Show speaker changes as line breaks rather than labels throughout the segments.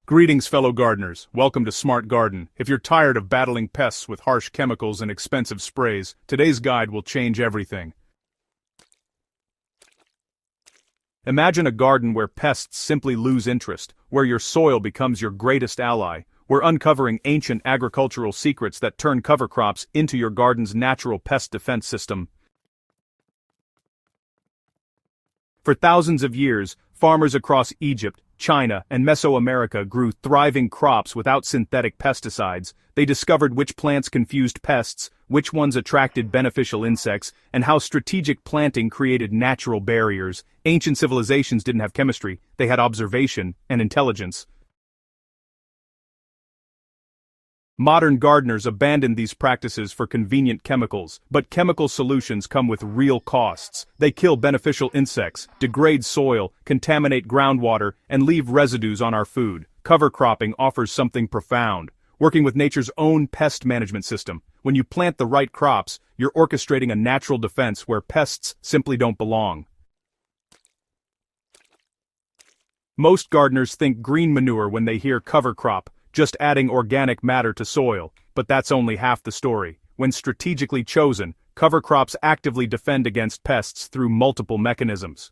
Greetings, fellow gardeners. Welcome to Smart Garden. If you're tired of battling pests with harsh chemicals and expensive sprays, today's guide will change everything. Imagine a garden where pests simply lose interest, where your soil becomes your greatest ally. We're uncovering ancient agricultural secrets that turn cover crops into your garden's natural pest defense system. For thousands of years, farmers across Egypt, China, and Mesoamerica grew thriving crops without synthetic pesticides. They discovered which plants confused pests, which ones attracted beneficial insects, and how strategic planting created natural barriers. Ancient civilizations didn't have chemistry, they had observation and intelligence. Modern gardeners abandoned these practices for convenient chemicals, but chemical solutions come with real costs. They kill beneficial insects, degrade soil, contaminate groundwater, and leave residues on our food. Cover cropping offers something profound, working with nature's own pest management system. When you plant the right crops, you're orchestrating a natural defense where pests simply don't belong. Most gardeners think green manure when they hear cover crop, just adding organic matter to soil, but that's only half the story. When strategically chosen, cover crops actively defend against pests through multiple mechanisms.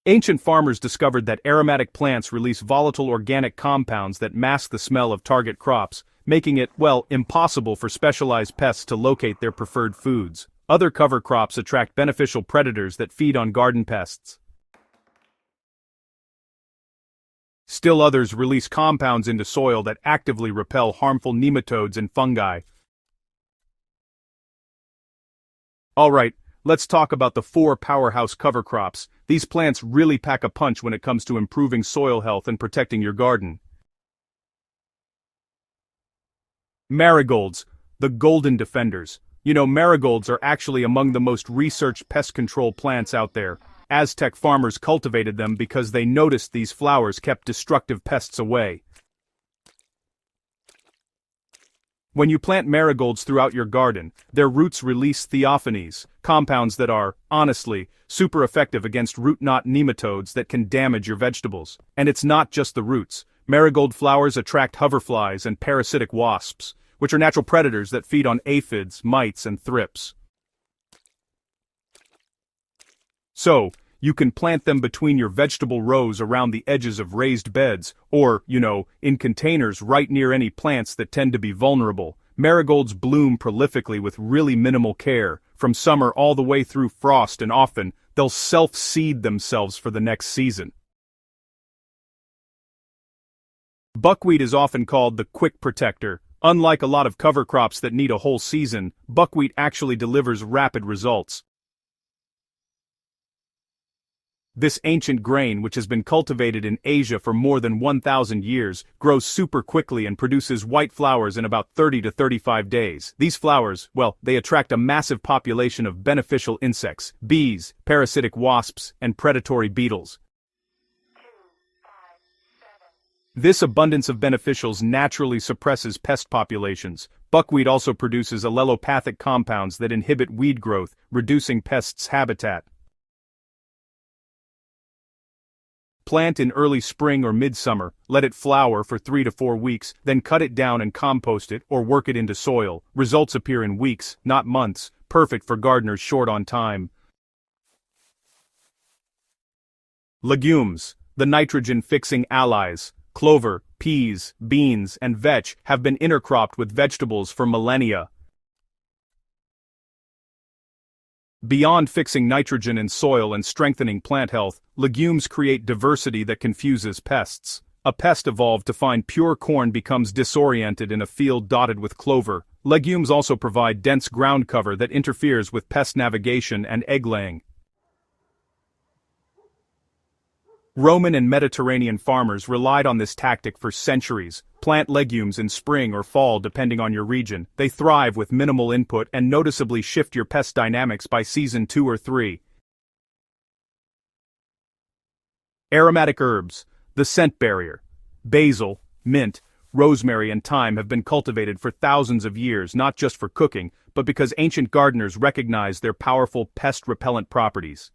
Ancient farmers discovered that aromatic plants release volatile organic compounds that mask the smell of target crops, making it, impossible for specialized pests to locate their preferred foods. Other cover crops attract beneficial predators that feed on garden pests. Still others release compounds into soil that actively repel harmful nematodes and fungi. Alright, let's talk about the 4 powerhouse cover crops. These plants really pack a punch when it comes to improving soil health and protecting your garden. Marigolds, the golden defenders. Marigolds are actually among the most researched pest control plants out there. Aztec farmers cultivated them because they noticed these flowers kept destructive pests away. When you plant marigolds throughout your garden, their roots release theophanes, compounds that are, honestly, super effective against root knot nematodes that can damage your vegetables. And it's not just the roots. Marigold flowers attract hoverflies and parasitic wasps, which are natural predators that feed on aphids, mites, and thrips. So, you can plant them between your vegetable rows around the edges of raised beds, or, in containers right near any plants that tend to be vulnerable. Marigolds bloom prolifically with really minimal care, from summer all the way through frost, and often, they'll self-seed themselves for the next season. Buckwheat is often called the quick protector. Unlike a lot of cover crops that need a whole season, buckwheat actually delivers rapid results. This ancient grain, which has been cultivated in Asia for more than 1,000 years, grows super quickly and produces white flowers in about 30 to 35 days. These flowers, they attract a massive population of beneficial insects, bees, parasitic wasps, and predatory beetles. This abundance of beneficials naturally suppresses pest populations. Buckwheat also produces allelopathic compounds that inhibit weed growth, reducing pests' habitat. Plant in early spring or midsummer, let it flower for 3 to 4 weeks, then cut it down and compost it or work it into soil. Results appear in weeks, not months, perfect for gardeners short on time. Legumes, the nitrogen-fixing allies. Clover, peas, beans, and vetch have been intercropped with vegetables for millennia. Beyond fixing nitrogen in soil and strengthening plant health, legumes create diversity that confuses pests. A pest evolved to find pure corn becomes disoriented in a field dotted with clover. Legumes also provide dense ground cover that interferes with pest navigation and egg-laying. Roman and Mediterranean farmers relied on this tactic for centuries. Plant legumes in spring or fall depending on your region. They thrive with minimal input and noticeably shift your pest dynamics by season 2 or 3. Aromatic herbs, the scent barrier. Basil, mint, rosemary, and thyme have been cultivated for thousands of years, not just for cooking, but because ancient gardeners recognized their powerful pest repellent properties.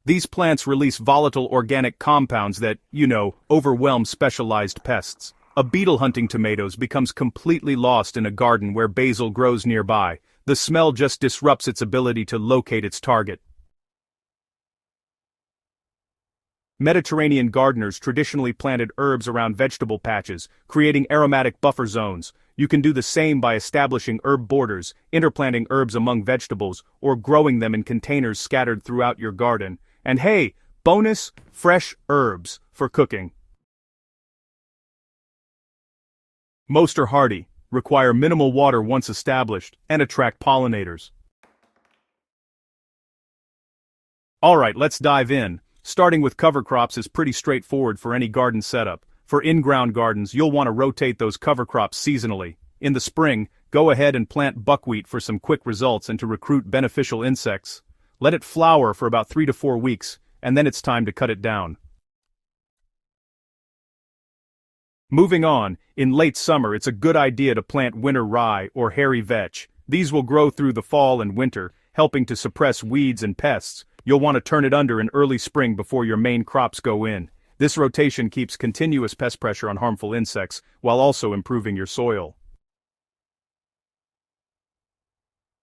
These plants release volatile organic compounds that, overwhelm specialized pests. A beetle hunting tomatoes becomes completely lost in a garden where basil grows nearby. The smell just disrupts its ability to locate its target. Mediterranean gardeners traditionally planted herbs around vegetable patches, creating aromatic buffer zones. You can do the same by establishing herb borders, interplanting herbs among vegetables, or growing them in containers scattered throughout your garden. And hey, bonus, fresh herbs for cooking. Most are hardy, require minimal water once established, and attract pollinators. Alright, let's dive in. Starting with cover crops is pretty straightforward for any garden setup. For in-ground gardens, you'll want to rotate those cover crops seasonally. In the spring, go ahead and plant buckwheat for some quick results and to recruit beneficial insects. Let it flower for about 3 to 4 weeks, and then it's time to cut it down. Moving on, in late summer it's a good idea to plant winter rye or hairy vetch. These will grow through the fall and winter, helping to suppress weeds and pests. You'll want to turn it under in early spring before your main crops go in. This rotation keeps continuous pest pressure on harmful insects, while also improving your soil.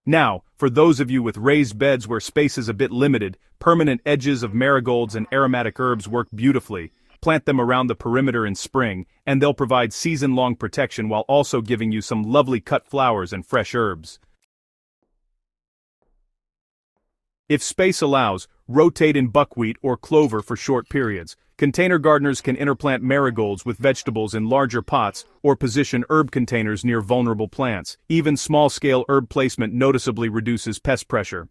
Now, for those of you with raised beds where space is a bit limited, permanent edges of marigolds and aromatic herbs work beautifully. Plant them around the perimeter in spring, and they'll provide season-long protection while also giving you some lovely cut flowers and fresh herbs. If space allows, rotate in buckwheat or clover for short periods. Container gardeners can interplant marigolds with vegetables in larger pots or position herb containers near vulnerable plants. Even small-scale herb placement noticeably reduces pest pressure.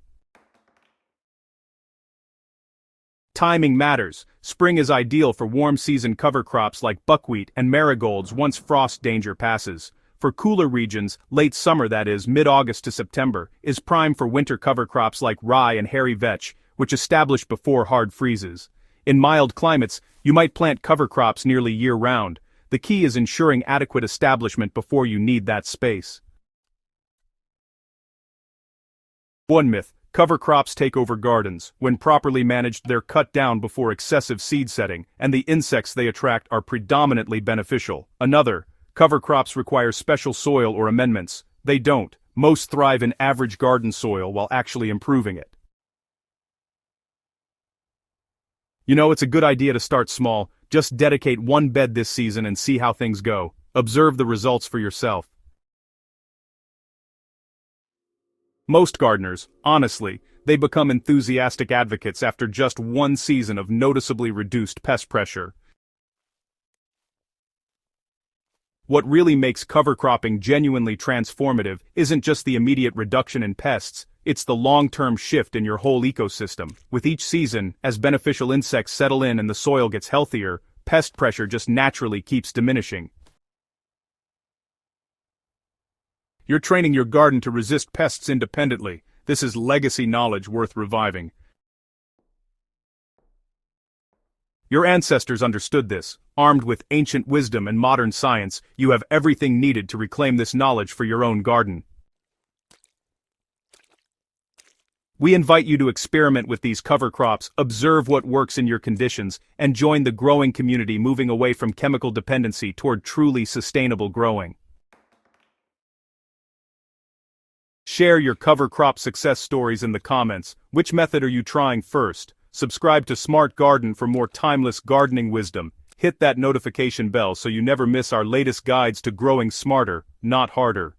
Timing matters. Spring is ideal for warm-season cover crops like buckwheat and marigolds once frost danger passes. For cooler regions, late summer that is, mid-August to September, is prime for winter cover crops like rye and hairy vetch, which establish before hard freezes. In mild climates, you might plant cover crops nearly year-round. The key is ensuring adequate establishment before you need that space. One myth: cover crops take over gardens. When properly managed, they're cut down before excessive seed setting, and the insects they attract are predominantly beneficial. Another: cover crops require special soil or amendments. They don't. Most thrive in average garden soil while actually improving it. It's a good idea to start small. Just dedicate one bed this season and see how things go. Observe the results for yourself. Most gardeners, honestly, they become enthusiastic advocates after just one season of noticeably reduced pest pressure. What really makes cover cropping genuinely transformative isn't just the immediate reduction in pests, it's the long-term shift in your whole ecosystem. With each season, as beneficial insects settle in and the soil gets healthier, pest pressure just naturally keeps diminishing. You're training your garden to resist pests independently. This is legacy knowledge worth reviving. Your ancestors understood this. Armed with ancient wisdom and modern science, you have everything needed to reclaim this knowledge for your own garden. We invite you to experiment with these cover crops, observe what works in your conditions, and join the growing community moving away from chemical dependency toward truly sustainable growing. Share your cover crop success stories in the comments. Which method are you trying first? Subscribe to Smart Garden for more timeless gardening wisdom. Hit that notification bell so you never miss our latest guides to growing smarter, not harder.